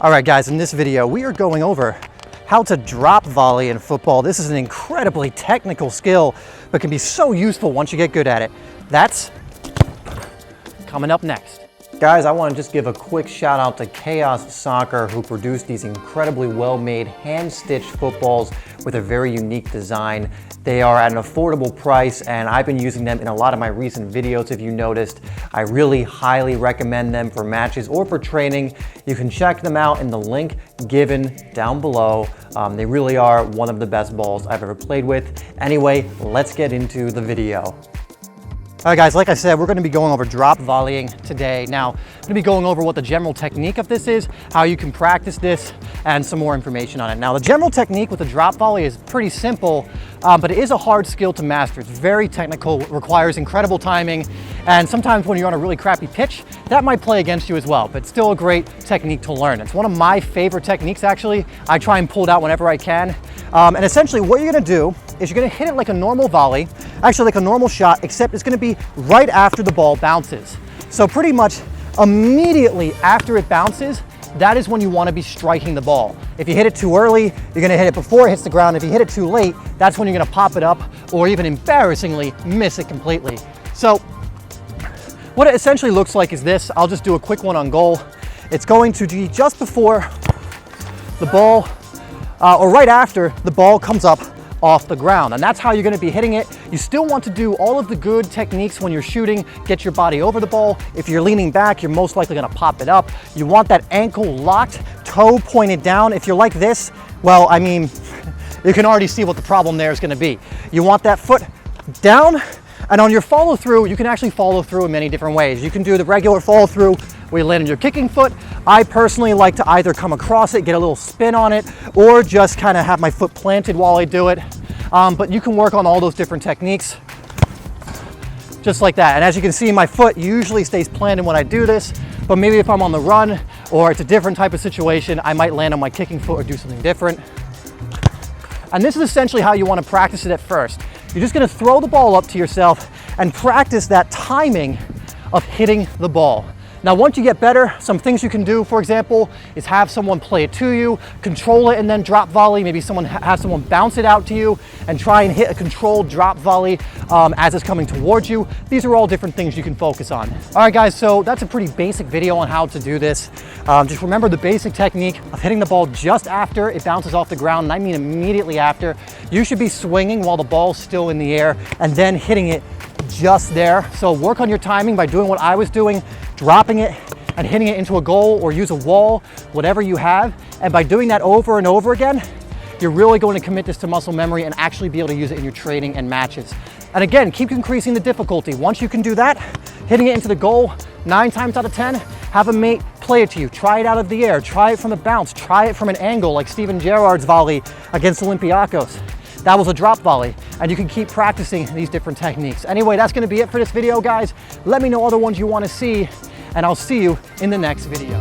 All right, guys, in this video, we are going over how to drop volley in football. This is an incredibly technical skill, but can be so useful once you get good at it. That's coming up next. Guys, I want to just give a quick shout out to Chaos Soccer, who produced these incredibly well-made hand-stitched footballs with a very unique design. They are at an affordable price, and I've been using them in a lot of my recent videos, if you noticed. I really highly recommend them for matches or for training. You can check them out in the link given down below. They really are one of the best balls I've ever played with. Anyway, let's get into the video. All right, guys, like I said, we're going to be going over drop volleying today. Now, I'm going to be going over what the general technique of this is, how you can practice this, and some more information on it. Now, the general technique with the drop volley is pretty simple, but it is a hard skill to master. It's very technical, requires incredible timing, and sometimes when you're on a really crappy pitch, that might play against you as well, but still a great technique to learn. It's one of my favorite techniques, actually. I try and pull it out whenever I can. And essentially, what you're going to do is you're going to hit it like a normal volley, actually like a normal shot, except it's going to be right after the ball bounces. So pretty much immediately after it bounces, that is when you want to be striking the ball. If you hit it too early, you're going to hit it before it hits the ground. If you hit it too late, that's when you're going to pop it up or even embarrassingly miss it completely. So what it essentially looks like is this. I'll just do a quick one on goal. It's going to be just before the ball or right after the ball comes up off the ground, and that's how you're going to be hitting it. You still want to do all of the good techniques when you're shooting. Get your body over the ball. If you're leaning back, you're most likely going to pop it up. You want that ankle locked, toe pointed down. If you're like this, well, I mean, you can already see what the problem there is going to be. You want that foot down, and on your follow through, you can actually follow through in many different ways. You can do the regular follow through where you land on your kicking foot. I personally like to either come across it, get a little spin on it, or just kind of have my foot planted while I do it. But you can work on all those different techniques just like that. And as you can see, my foot usually stays planted when I do this, but maybe if I'm on the run or it's a different type of situation, I might land on my kicking foot or do something different. And this is essentially how you want to practice it at first. You're just going to throw the ball up to yourself and practice that timing of hitting the ball. Now, once you get better, some things you can do, for example, is have someone play it to you, control it, and then drop volley. Maybe have someone bounce it out to you and try and hit a controlled drop volley as it's coming towards you. These are all different things you can focus on. All right, guys, so that's a pretty basic video on how to do this. Just remember the basic technique of hitting the ball just after it bounces off the ground, and I mean immediately after. You should be swinging while the ball's still in the air and then hitting it just there. So work on your timing by doing what I was doing, dropping it and hitting it into a goal or use a wall, whatever you have. And by doing that over and over again, you're really going to commit this to muscle memory and actually be able to use it in your training and matches. And again, keep increasing the difficulty. Once you can do that, hitting it into the goal 9 times out of 10, have a mate play it to you. Try it out of the air, try it from a bounce, try it from an angle like Steven Gerrard's volley against Olympiacos. That was a drop volley, and you can keep practicing these different techniques. Anyway, that's going to be it for this video, guys. Let me know other ones you want to see, and I'll see you in the next video.